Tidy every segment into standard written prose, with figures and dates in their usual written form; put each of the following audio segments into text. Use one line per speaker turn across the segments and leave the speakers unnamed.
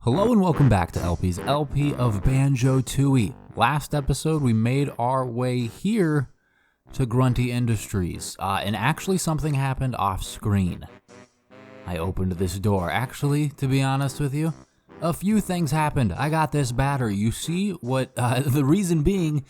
Hello and welcome back to LP's LP of Banjo-Tooie. Last episode we made our way here to Grunty Industries, and actually something happened off screen. I opened this door. Actually, to be honest with you, a few things happened. I got this battery. You see what, the reason being,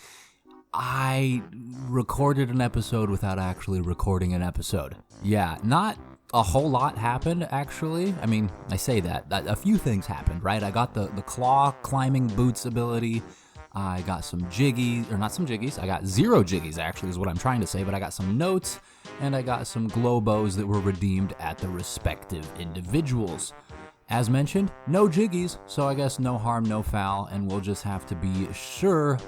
I recorded an episode without actually recording an episode. Yeah, not a whole lot happened, actually. I mean, I say that. A few things happened, right? I got the claw climbing boots ability. I got some jiggies, or not some jiggies. I got 0 jiggies, actually, is what I'm trying to say. But I got some notes, and I got some glow bows that were redeemed at the respective individuals. As mentioned, no jiggies, so I guess no harm, no foul, and we'll just have to be sure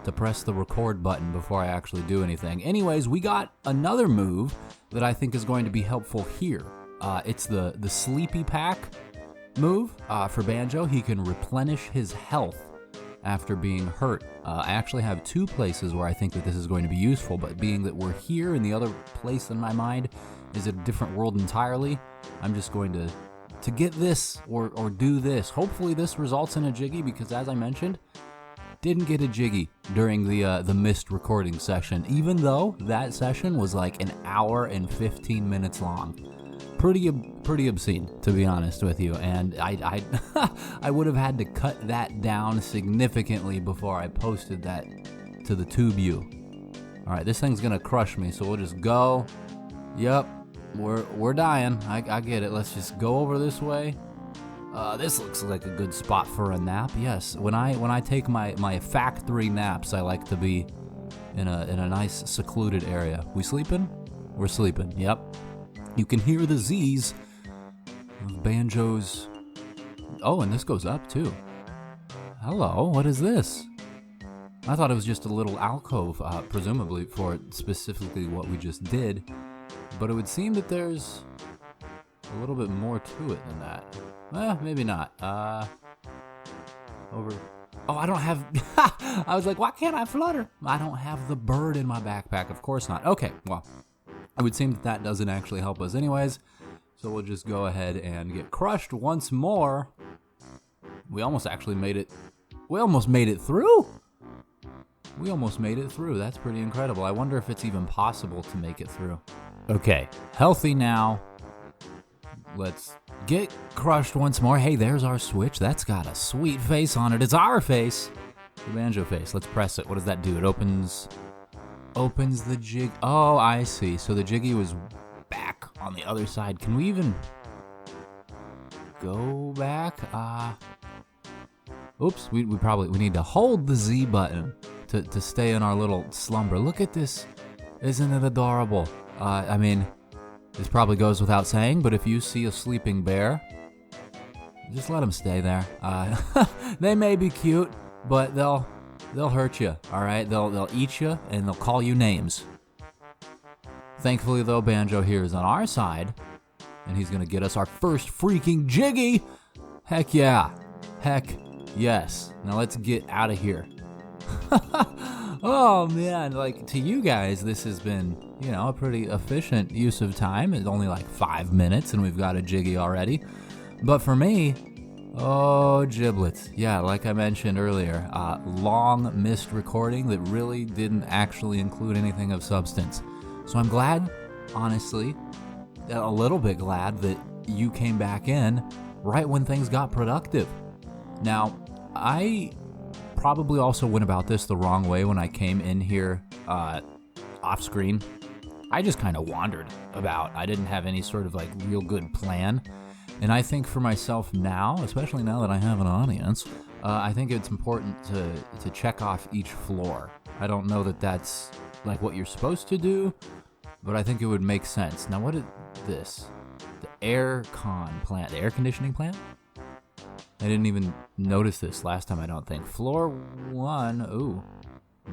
to press the record button before I actually do anything. Anyways, we got another move that I think is going to be helpful here. It's the Sleepy Pack move for Banjo. He can replenish his health after being hurt. I actually have 2 places where I think that this is going to be useful, but being that we're here and the other place in my mind is a different world entirely, I'm just going to get this or do this. Hopefully this results in a jiggy, because as I mentioned, didn't get a jiggy during the missed recording session, even though that session was like an hour and 15 minutes long. Pretty obscene, to be honest with you, and I I would have had to cut that down significantly before I posted that to the TubeU. All right, this thing's gonna crush me, so we'll just go. Yep, we're dying. I get it. Let's just go over this way. This looks like a good spot for a nap. Yes, when I take my factory naps, I like to be in a nice secluded area. We sleeping? We're sleeping. Yep. You can hear the Z's of Banjo's. Oh, and this goes up too. Hello, what is this? I thought it was just a little alcove, presumably for specifically what we just did, but it would seem that there's a little bit more to it than that. Well, maybe not. Over. Oh, I don't have. I was like, why can't I flutter? I don't have the bird in my backpack. Of course not. Okay, well, it would seem that doesn't actually help us, anyways. So we'll just go ahead and get crushed once more. We almost actually made it. We almost made it through. We almost made it through. That's pretty incredible. I wonder if it's even possible to make it through. Okay, healthy now. Let's get crushed once more. Hey, there's our switch. That's got a sweet face on it. It's our face. The banjo face. Let's press it. What does that do? It opens the jig. Oh, I see. So the jiggy was back on the other side. Can we even go back? Oops. We need to hold the Z button to stay in our little slumber. Look at this. Isn't it adorable? I mean, this probably goes without saying, but if you see a sleeping bear, just let them stay there. They may be cute, but they'll hurt you. All right, they'll eat you and they'll call you names. Thankfully, though, Banjo here is on our side, and he's gonna get us our first freaking jiggy. Heck yeah, heck yes. Now let's get out of here. Oh man, like, to you guys, this has been, you know, a pretty efficient use of time. It's only like 5 minutes and we've got a jiggy already. But for me, oh, giblets. Yeah, like I mentioned earlier, long missed recording that really didn't actually include anything of substance. So I'm glad, honestly, a little bit glad that you came back in right when things got productive. Now, I probably also went about this the wrong way when I came in here off screen. I just kind of wandered about. I didn't have any sort of like real good plan. And I think for myself now, especially now that I have an audience, I think it's important to check off each floor. I don't know that that's like what you're supposed to do, but I think it would make sense. Now what is this? The air conditioning plant? I didn't even notice this last time, I don't think. Floor 1, ooh,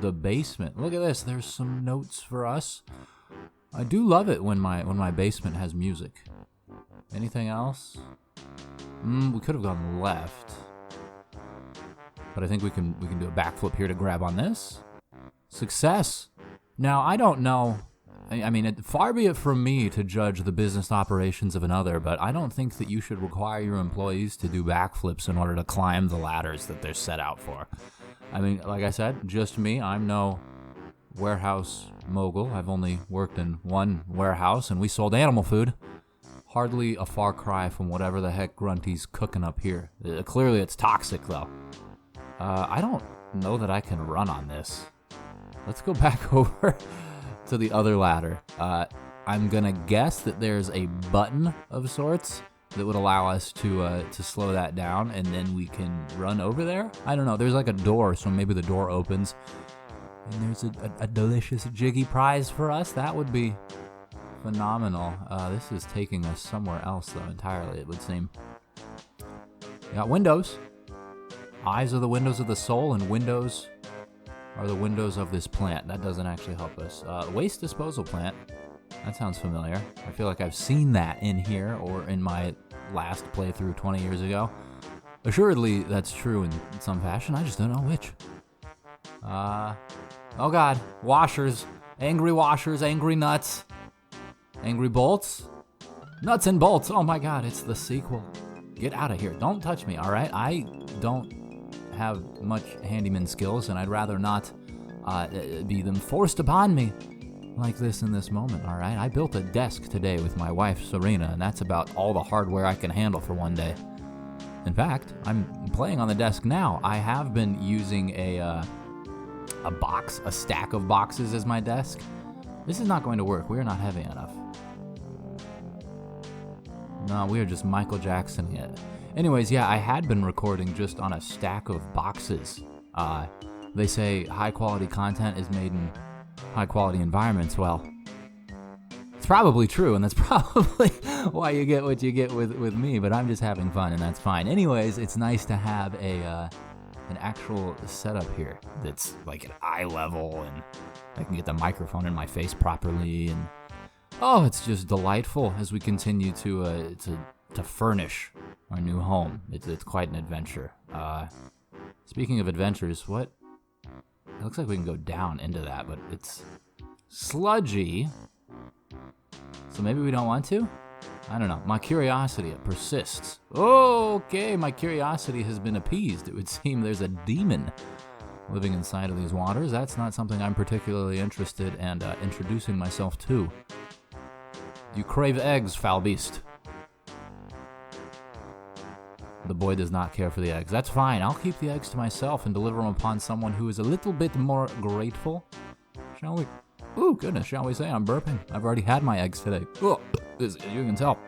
the basement. Look at this, there's some notes for us. I do love it when my basement has music. Anything else? We could have gone left. But I think we can do a backflip here to grab on this. Success. Now, I don't know I mean, far be it from me to judge the business operations of another, but I don't think that you should require your employees to do backflips in order to climb the ladders that they're set out for. I mean, like I said, just me. I'm no warehouse mogul. I've only worked in one warehouse, and we sold animal food. Hardly a far cry from whatever the heck Grunty's cooking up here. Clearly, it's toxic, though. I don't know that I can run on this. Let's go back over to the other ladder. I'm gonna guess that there's a button of sorts that would allow us to slow that down, and then we can run over there. I don't know. There's like a door, so maybe the door opens, and there's a delicious jiggy prize for us. That would be phenomenal. This is taking us somewhere else, though, entirely, it would seem. We got windows. Eyes are the windows of the soul, and windows are the windows of this plant. That doesn't actually help us. Waste disposal plant. That sounds familiar. I feel like I've seen that in here or in my last playthrough 20 years ago. Assuredly, that's true in some fashion. I just don't know which. Oh god. Washers. Angry nuts. Angry bolts. Nuts and bolts. Oh my god, it's the sequel. Get out of here. Don't touch me, alright? I don't have much handyman skills, and I'd rather not be them forced upon me like this in this moment, all right? I built a desk today with my wife, Serena, and that's about all the hardware I can handle for one day. In fact, I'm playing on the desk now. I have been using a stack of boxes as my desk. This is not going to work. We're not heavy enough. No, we are just Michael Jackson yet. Anyways, yeah, I had been recording just on a stack of boxes. They say high-quality content is made in high-quality environments. Well, it's probably true, and that's probably why you get what you get with me, but I'm just having fun, and that's fine. Anyways, it's nice to have an actual setup here that's like at eye level, and I can get the microphone in my face properly, and oh, it's just delightful as we continue to furnish our new home. It's quite an adventure. Speaking of adventures, what? It looks like we can go down into that, but it's sludgy. So maybe we don't want to? I don't know. My curiosity, it persists. Okay, my curiosity has been appeased. It would seem there's a demon living inside of these waters. That's not something I'm particularly interested in introducing myself to. You crave eggs, foul beast. The boy does not care for the eggs. That's fine. I'll keep the eggs to myself and deliver them upon someone who is a little bit more grateful. Shall we? Ooh, goodness, shall we say I'm burping? I've already had my eggs today. Oh, you can tell.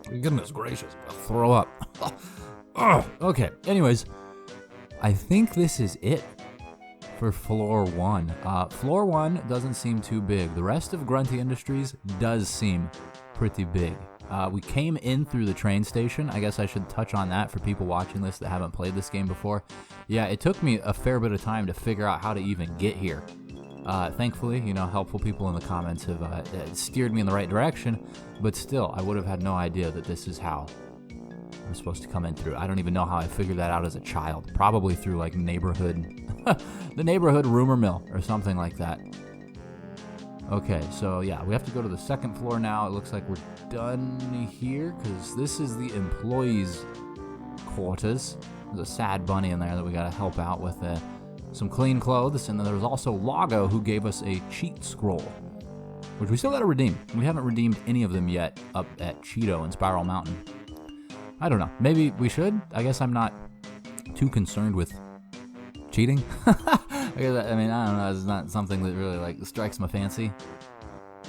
Goodness gracious. I'll throw up. Okay, anyways. I think this is it for floor 1. Floor 1 doesn't seem too big. The rest of Grunty Industries does seem pretty big. We came in through the train station. I guess I should touch on that for people watching this that haven't played this game before. Yeah, it took me a fair bit of time to figure out how to even get here. Thankfully, helpful people in the comments have steered me in the right direction, but still, I would have had no idea that this is how I'm supposed to come in through. I don't even know how I figured that out as a child. Probably through, like, the neighborhood rumor mill or something like that. Okay, so yeah, we have to go to the second floor now. It looks like we're done here, because this is the employees' quarters. There's a sad bunny in there that we gotta help out with some clean clothes, and then there was also Lago, who gave us a cheat scroll, which we still gotta redeem. We haven't redeemed any of them yet up at Cheeto and Spiral Mountain. I don't know, maybe we should? I guess I'm not too concerned with cheating. I don't know, it's not something that really, like, strikes my fancy.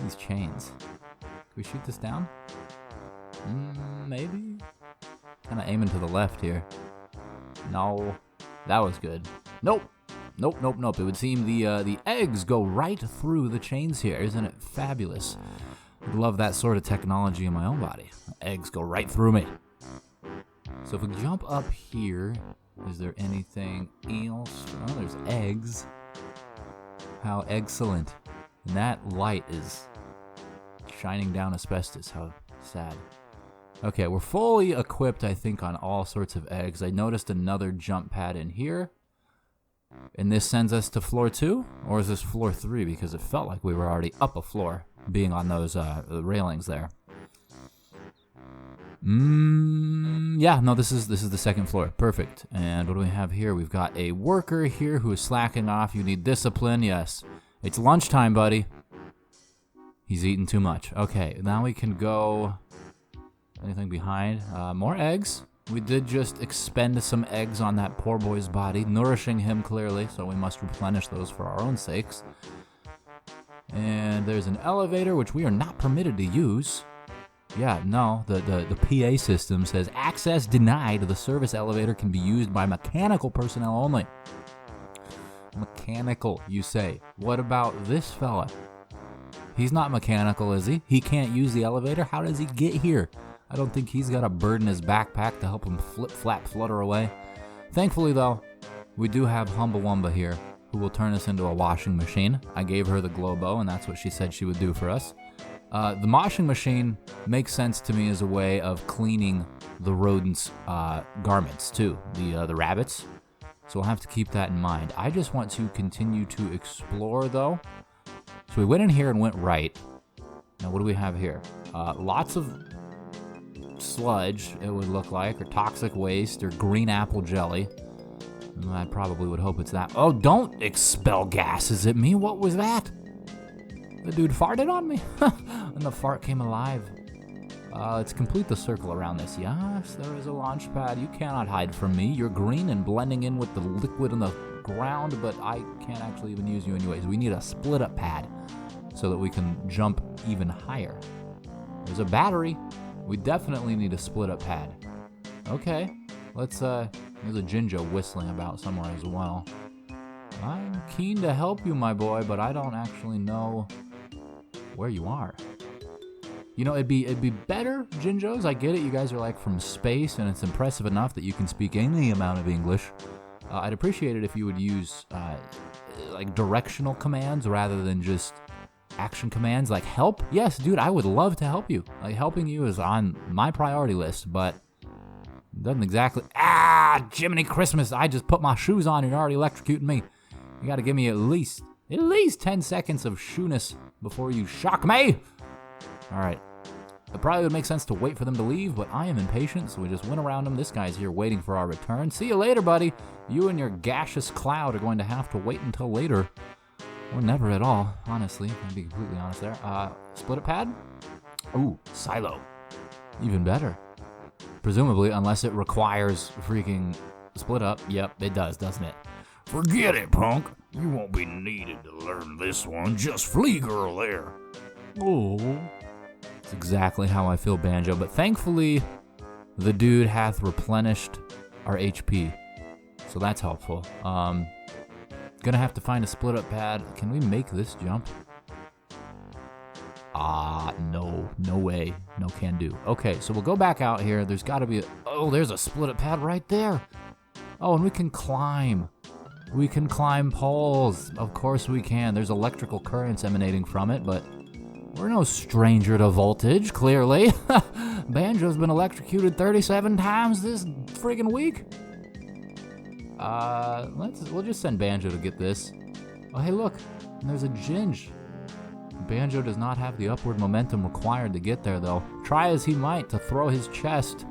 These chains. Can we shoot this down? Maybe? Kind of aiming to the left here. No. That was good. Nope. Nope. It would seem the eggs go right through the chains here. Isn't it fabulous? I'd love that sort of technology in my own body. Eggs go right through me. So if we jump up here, is there anything else? Oh, there's eggs. How excellent. And that light is shining down asbestos. How sad. Okay, we're fully equipped, I think, on all sorts of eggs. I noticed another jump pad in here. And this sends us to floor 2? Or is this floor 3? Because it felt like we were already up a floor, being on those railings there. Yeah, no, this is the second floor. Perfect. And what do we have here? We've got a worker here who is slacking off. You need discipline. Yes. It's lunchtime, buddy. He's eating too much. Okay, now we can go... Anything behind? More eggs. We did just expend some eggs on that poor boy's body, nourishing him clearly, so we must replenish those for our own sakes. And there's an elevator, which we are not permitted to use. Yeah, no, the PA system says, access denied. The service elevator can be used by mechanical personnel only. Mechanical, you say. What about this fella? He's not mechanical, is he? He can't use the elevator? How does he get here? I don't think he's got a bird in his backpack to help him flip, flap, flutter away. Thankfully, though, we do have Humbawamba here, who will turn us into a washing machine. I gave her the Globo, and that's what she said she would do for us. The washing machine makes sense to me as a way of cleaning the rodents' garments, too, the rabbits. So we'll have to keep that in mind. I just want to continue to explore, though. So we went in here and went right. Now, what do we have here? Lots of sludge, it would look like, or toxic waste, or green apple jelly. I probably would hope it's that. Oh, don't expel gases at me. What was that? The dude farted on me. And the fart came alive. Let's complete the circle around this. Yes, there is a launch pad. You cannot hide from me. You're green and blending in with the liquid in the ground, but I can't actually even use you anyways. We need a split-up pad so that we can jump even higher. There's a battery. We definitely need a split-up pad. Okay, let's, there's a Jinjo whistling about somewhere as well. I'm keen to help you, my boy, but I don't actually know where you are. You know, it'd be better, Jinjos, I get it, you guys are like from space, and it's impressive enough that you can speak any amount of English. I'd appreciate it if you would use, like, directional commands rather than just action commands, like help. Yes, dude, I would love to help you. Like, helping you is on my priority list, but it doesn't exactly... Jiminy Christmas, I just put my shoes on and you're already electrocuting me. You gotta give me at least 10 seconds of shoeness before you shock me. Alright. It probably would make sense to wait for them to leave, but I am impatient, so we just went around them. This guy's here waiting for our return. See you later, buddy. You and your gaseous cloud are going to have to wait until later. Or never at all, honestly. I'll be completely honest there. Split-up pad? Ooh, silo. Even better. Presumably, unless it requires freaking split-up. Yep, it does, doesn't it?
Forget it, punk. You won't be needed to learn this one. Just flee girl there.
Oh. That's exactly how I feel, Banjo. But thankfully, the dude hath replenished our HP. So that's helpful. Gonna have to find a split-up pad. Can we make this jump? No way. No can do. Okay, so we'll go back out here. There's gotta be there's a split-up pad right there. Oh, and we can climb. We can climb poles. Of course we can. There's electrical currents emanating from it, but we're no stranger to voltage, clearly. Banjo's been electrocuted 37 times this friggin' week. We'll just send Banjo to get this. Oh, hey, look. There's a Ginge. Banjo does not have the upward momentum required to get there, though. Try as he might to throw his chest.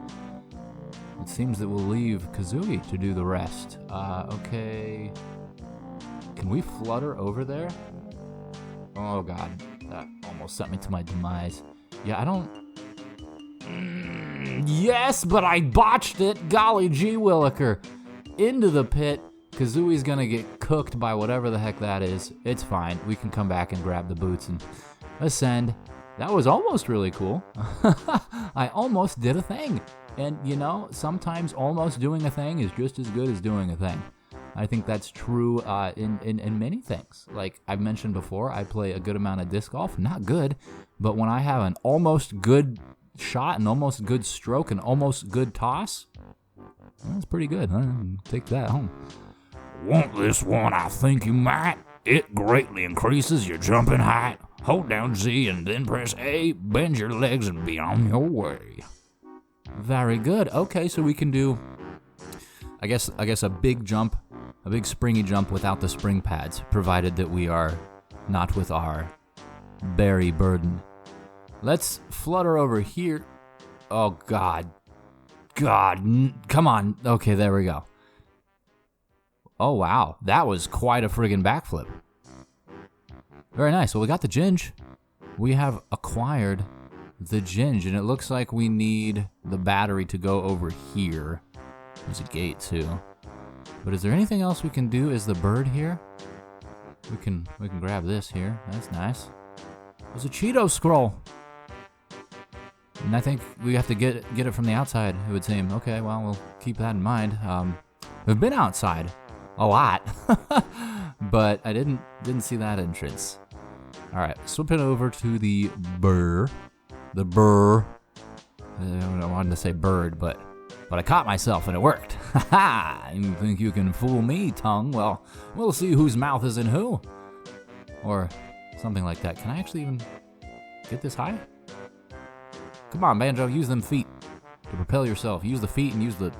It seems that we'll leave Kazooie to do the rest. Okay. Can we flutter over there? Oh, God. That almost sent me to my demise. Yeah, I don't... Yes, but I botched it. Golly gee williker. Into the pit. Kazooie's gonna get cooked by whatever the heck that is. It's fine. We can come back and grab the boots and ascend. That was almost really cool. I almost did a thing. And, you know, sometimes almost doing a thing is just as good as doing a thing. I think that's true in many things. Like I've mentioned before, I play a good amount of disc golf. Not good, but when I have an almost good shot, an almost good stroke, an almost good toss, that's pretty good. Take that home.
Want this one? I think you might. It greatly increases your jumping height. Hold down Z and then press A. Bend your legs and be on your way.
Very good. Okay, so we can do, I guess a big jump, a big springy jump without the spring pads, provided that we are not with our berry burden. Let's flutter over here. Oh, God. Come on. Okay, there we go. Oh, wow. That was quite a friggin' backflip. Very nice. Well, we got the ginge. We have acquired the ginge, and it looks like we need the battery to go over here. There's a gate, too. But is there anything else we can do? Is the bird here? We can grab this here. That's nice. There's a Cheeto scroll. And I think we have to get it from the outside, it would seem. Okay, well, we'll keep that in mind. We've been outside a lot, but I didn't see that entrance. All right, slipping over to the burr. The burr. I wanted to say bird, but I caught myself and it worked. Ha ha! You think you can fool me, tongue? Well, we'll see whose mouth is in who. Or something like that. Can I actually even get this high? Come on, Banjo, use them feet to propel yourself. Use the feet and use the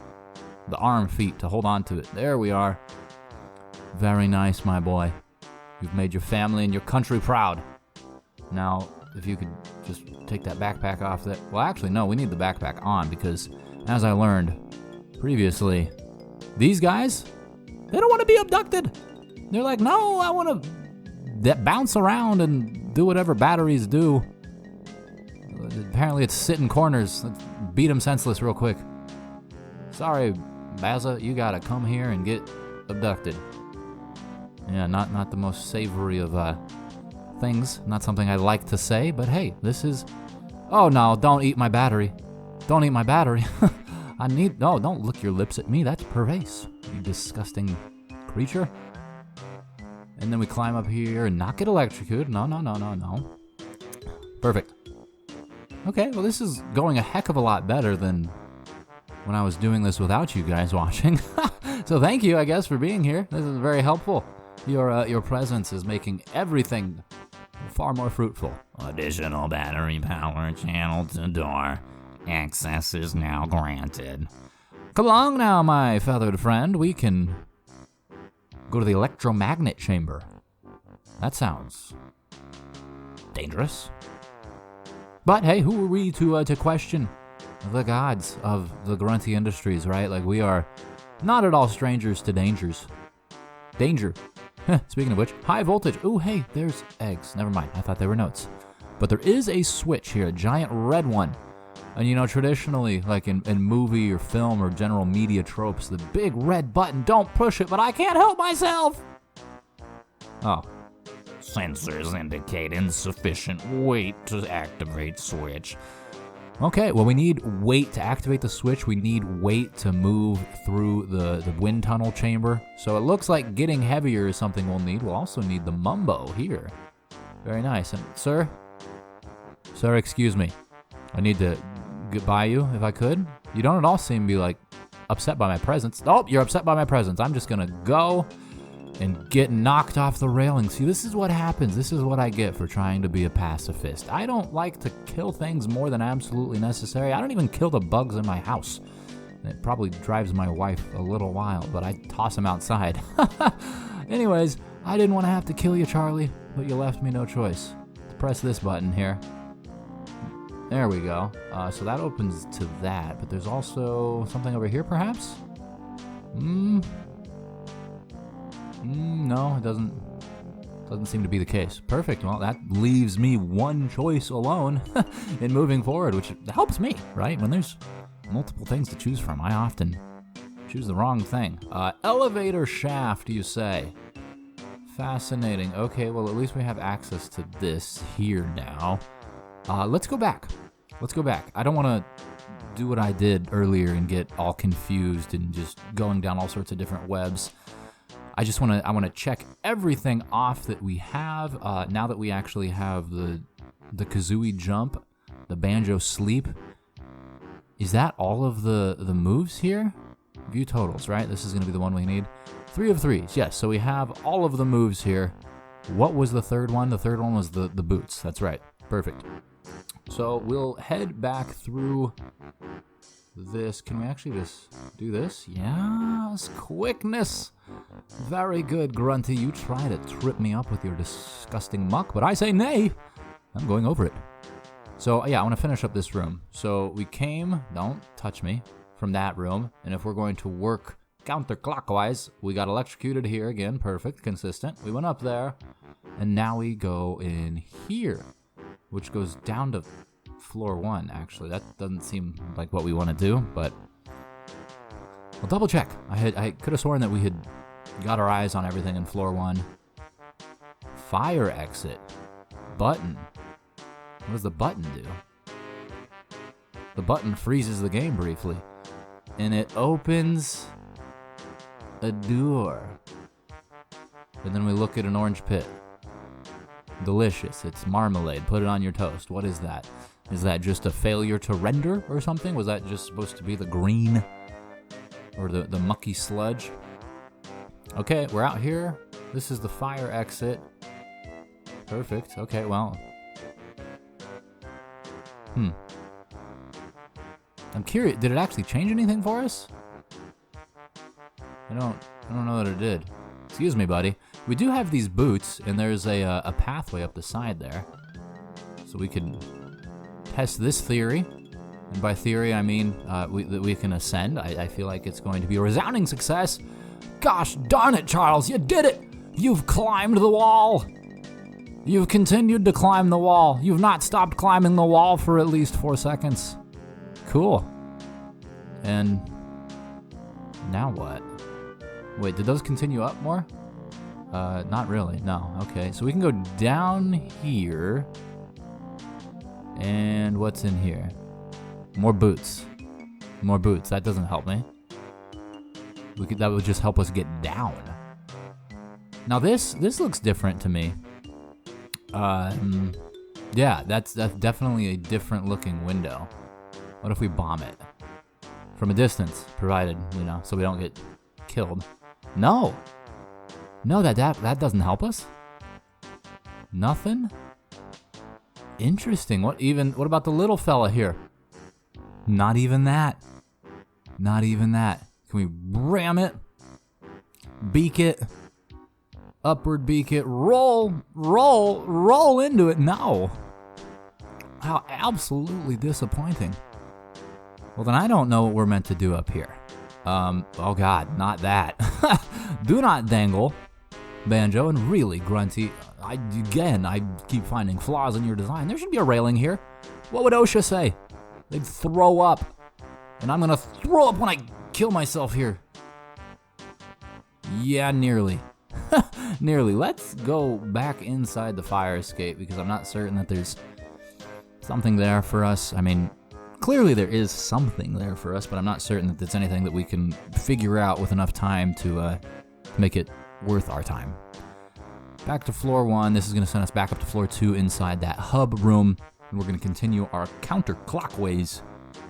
arm feet to hold on to it. There we are. Very nice, my boy. You've made your family and your country proud. Now, if you could just take that backpack off that. Well, actually, no, we need the backpack on because, as I learned previously, these guys, they don't want to be abducted. They're like, no, I want to bounce around and do whatever batteries do. Apparently, it's sit in corners. Let's beat them senseless real quick. Sorry, Bazza, you gotta come here and get abducted. Yeah, not the most savory of things. Not something I like to say, but hey, this is... Oh, no, don't eat my battery. Don't eat my battery. No, don't lick your lips at me. That's pervasive, you disgusting creature. And then we climb up here and not get electrocuted. No. Perfect. Okay, well, this is going a heck of a lot better than when I was doing this without you guys watching. So thank you, I guess, for being here. This is very helpful. Your presence is making everything far more fruitful.
Additional battery power channel to door. Access is now granted.
Come along now, my feathered friend. We can go to the electromagnet chamber. That sounds dangerous. But hey, who are we to question the gods of the Grunty Industries, right? Like, we are not at all strangers to dangers. Danger. Speaking of which, high voltage. Ooh, hey, there's eggs. Never mind, I thought they were notes. But there is a switch here, a giant red one. And you know, traditionally, like in movie or film or general media tropes, the big red button, don't push it, but I can't help myself. Oh.
Sensors indicate insufficient weight to activate switch.
Okay, well, we need weight to activate the switch. We need weight to move through the wind tunnel chamber. So it looks like getting heavier is something we'll need. We'll also need the mumbo here. Very nice. And sir, excuse me. I need to get by you if I could. You don't at all seem to be like upset by my presence. Oh, you're upset by my presence. I'm just gonna go and get knocked off the railing. See, this is what happens. This is what I get for trying to be a pacifist. I don't like to kill things more than absolutely necessary. I don't even kill the bugs in my house. It probably drives my wife a little wild, but I toss them outside. Anyways, I didn't want to have to kill you, Charlie, but you left me no choice. Let's press this button here. There we go. So that opens to that, but there's also something over here, perhaps? No, it doesn't seem to be the case. Perfect. Well, that leaves me one choice alone in moving forward, which helps me, right? When there's multiple things to choose from, I often choose the wrong thing. Elevator shaft, you say? Fascinating. Okay, well, at least we have access to this here now. Let's go back. I don't want to do what I did earlier and get all confused and just going down all sorts of different webs. I want to check everything off that we have. Now that we actually have the Kazooie jump, the Banjo sleep. Is that all of the moves here? View totals, right? This is going to be the one we need. 3 of 3s, yes. So we have all of the moves here. What was the third one? The third one was the boots. That's right. Perfect. So we'll head back through this. Can we actually just do this? Yes, quickness. Very good, Grunty. You try to trip me up with your disgusting muck, but I say nay. I'm going over it. So, yeah, I want to finish up this room. So, we came, don't touch me, from that room. And if we're going to work counterclockwise, we got electrocuted here again. Perfect, consistent. We went up there. And now we go in here, which goes down to floor 1, actually. That doesn't seem like what we want to do, but we'll double check. I could have sworn that we had got our eyes on everything in floor 1. Fire exit. Button. What does the button do? The button freezes the game briefly. And it opens a door. And then we look at an orange pit. Delicious. It's marmalade. Put it on your toast. What is that? Is that just a failure to render or something? Was that just supposed to be the green or the mucky sludge? Okay, we're out here. This is the fire exit. Perfect. Okay, well. I'm curious. Did it actually change anything for us? I don't know that it did. Excuse me, buddy. We do have these boots, and there's a pathway up the side there. So we can test this theory. And by theory, I mean that we can ascend. I feel like it's going to be a resounding success. Gosh darn it, Charles, you did it! You've climbed the wall! You've continued to climb the wall. You've not stopped climbing the wall for at least 4 seconds. Cool. And now what? Wait, did those continue up more? Not really, no. Okay, so we can go down here. And what's in here? More boots. More boots. That doesn't help me. That would just help us get down. Now this looks different to me. Yeah, that's definitely a different looking window. What if we bomb it? From a distance, provided, so we don't get killed. No! No, that doesn't help us? Nothing? Interesting. What about the little fella here? Not even that. Not even that. Can we ram it? Beak it? Upward beak it? Roll into it? No. How absolutely disappointing. Well, then I don't know what we're meant to do up here. Oh God, not that. Do not dangle, Banjo, and really, Grunty, I keep finding flaws in your design. There should be a railing here. What would OSHA say? They'd throw up. And I'm gonna throw up when I kill myself here. Yeah, nearly. Nearly. Let's go back inside the fire escape because I'm not certain that there's something there for us. I mean, clearly there is something there for us, but I'm not certain that there's anything that we can figure out with enough time to make it worth our time. Back to floor 1. This is going to send us back up to floor 2 inside that hub room. And we're going to continue our counterclockwise.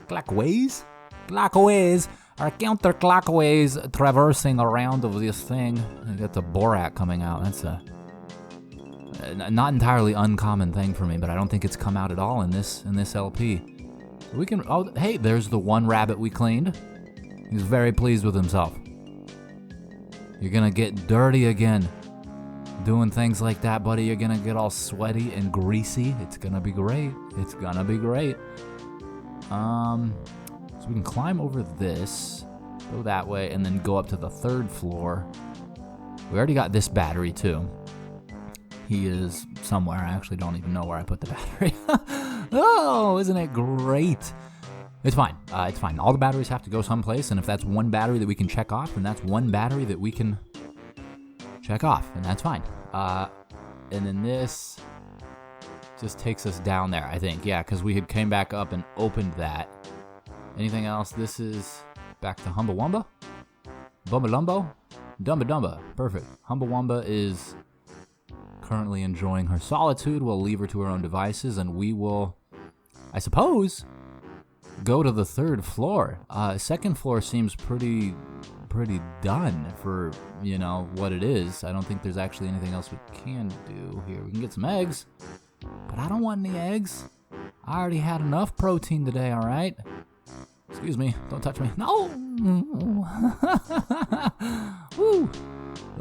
Clockways? Clockways. Our counterclockwise traversing around of this thing. I got the Borat coming out. That's a not entirely uncommon thing for me, but I don't think it's come out at all in this LP. We can. Oh, hey, there's the one rabbit we cleaned. He's very pleased with himself. You're gonna get dirty again. Doing things like that, buddy, you're gonna get all sweaty and greasy. It's gonna be great. It's gonna be great. So we can climb over this, go that way, and then go up to the 3rd floor. We already got this battery, too. He is somewhere. I actually don't even know where I put the battery. Oh, isn't it great? It's fine. It's fine. All the batteries have to go someplace, and if that's one battery that we can check off, then that's one battery that we can check off, and that's fine. And then this just takes us down there, I think. Yeah, because we had came back up and opened that. Anything else? This is back to Humbawamba? Bumbalumbo? Dumba Dumba. Perfect. Humbawamba is currently enjoying her solitude. We'll leave her to her own devices, and we will, I suppose, go to the 3rd floor. 2nd floor seems pretty done for, what it is. I don't think there's actually anything else we can do here. We can get some eggs, but I don't want any eggs. I already had enough protein today, all right? Excuse me, don't touch me. No! Woo!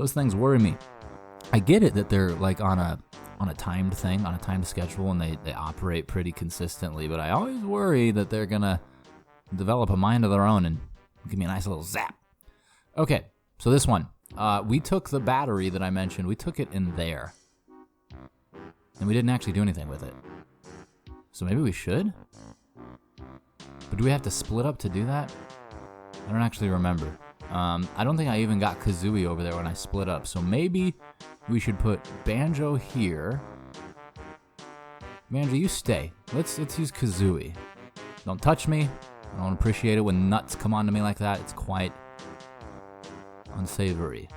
Those things worry me. I get it that they're like on a timed thing, on a timed schedule, and they operate pretty consistently, but I always worry that they're gonna develop a mind of their own and give me a nice little zap. Okay, so this one. We took the battery that I mentioned, we took it in there. And we didn't actually do anything with it. So maybe we should? But do we have to split up to do that? I don't actually remember. I don't think I even got Kazooie over there when I split up, so maybe we should put Banjo here. Banjo, you stay. Let's use Kazooie. Don't touch me. I don't appreciate it when nuts come onto me like that. It's quite unsavory.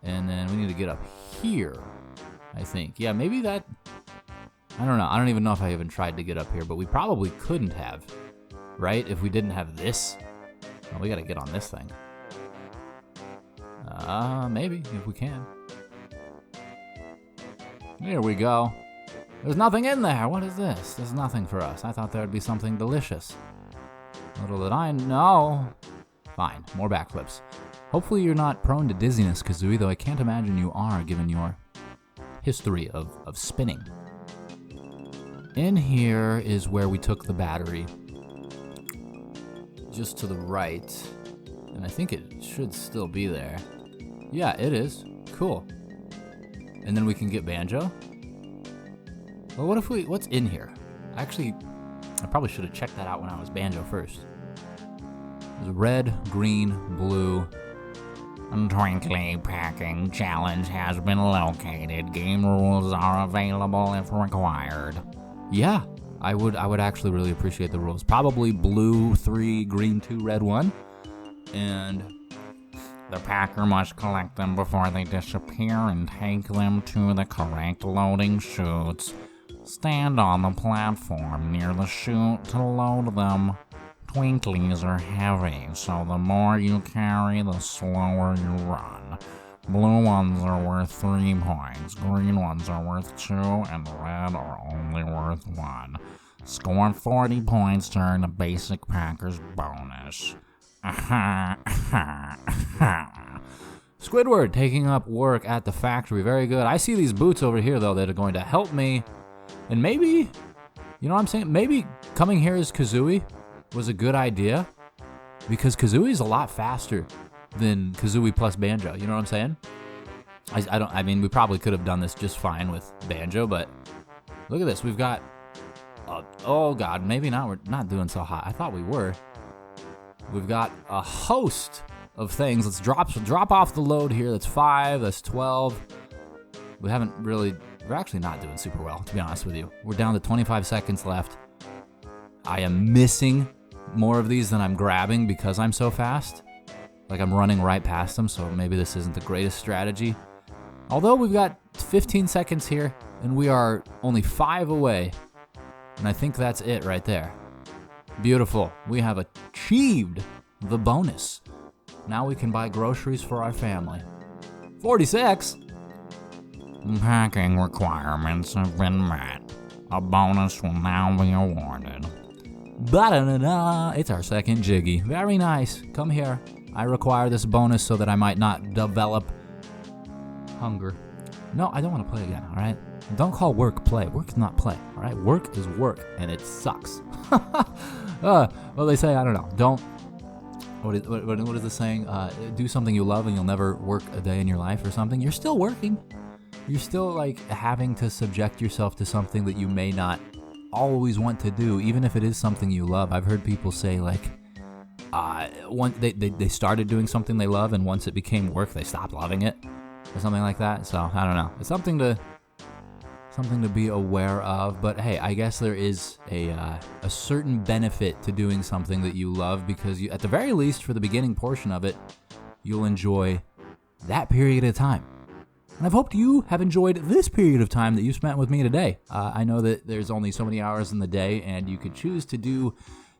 And then we need to get up here, I think. Yeah, maybe that... I don't know. I don't even know if I even tried to get up here, but we probably couldn't have, right? If we didn't have this. Well, we gotta get on this thing. Maybe, if we can. Here we go. There's nothing in there. What is this? There's nothing for us. I thought there would be something delicious. Little did I know. Fine, more backflips. Hopefully you're not prone to dizziness, Kazooie, though I can't imagine you are, given your history of spinning. In here is where we took the battery. Just to the right. And I think it should still be there. Yeah, it is. Cool. And then we can get Banjo. Well, what's in here? Actually, I probably should have checked that out when I was Banjo first. There's red, green, blue.
Twinkly Packing Challenge has been located. Game rules are available if required.
Yeah, I would actually really appreciate the rules. Probably blue 3, green 2, red 1. And
the packer must collect them before they disappear and take them to the correct loading chutes. Stand on the platform near the chute to load them. Twinklies are heavy, so the more you carry, the slower you run. Blue ones are worth 3 points, green ones are worth 2, and red are only worth 1. Score 40 points to earn a basic packer's bonus.
Squidward taking up work at the factory. Very good. I see these boots over here, though, that are going to help me. And maybe, you know what I'm saying? Maybe coming here as Kazooie was a good idea. Because Kazooie is a lot faster than Kazooie plus Banjo. You know what I'm saying? I mean, we probably could have done this just fine with Banjo, but look at this. We've got, oh God, maybe not. We're not doing so hot. I thought we were. We've got a host of things. Let's drop off the load here. That's 5, that's 12. We're actually not doing super well, to be honest with you. We're down to 25 seconds left. I am missing more of these than I'm grabbing because I'm so fast. Like I'm running right past them, so maybe this isn't the greatest strategy. Although we've got 15 seconds here, and we are only 5 away. And I think that's it right there. Beautiful. We have achieved the bonus. Now we can buy groceries for our family. 46?
Packing requirements have been met. A bonus will now be awarded.
Ba-da-da-da. It's our second jiggy. Very nice. Come here. I require this bonus so that I might not develop hunger. No, I don't want to play again, all right? Don't call work play. Work is not play, all right? Work is work, and it sucks. Well, they say, I don't know, don't, what is the saying? Do something you love and you'll never work a day in your life or something. You're still working. You're still, like, having to subject yourself to something that you may not always want to do, even if it is something you love. I've heard people say, like, they started doing something they love, and once it became work, they stopped loving it, or something like that. So I don't know. It's something to be aware of. But hey, I guess there is a certain benefit to doing something that you love, because you, at the very least, for the beginning portion of it, you'll enjoy that period of time. And I've hoped you have enjoyed this period of time that you spent with me today. I know that there's only so many hours in the day, and you could choose to do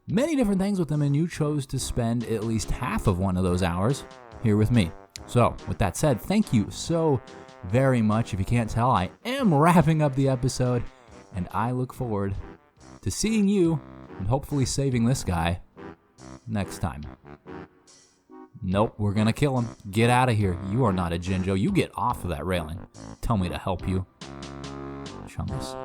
many different things with them, and you chose to spend at least half of one of those hours here with me. So, with that said, thank you so very much. If you can't tell, I am wrapping up the episode, and I look forward to seeing you and hopefully saving this guy next time. Nope, we're gonna kill him. Get out of here. You are not a Jinjo. You get off of that railing. Tell me to help you. Chungus.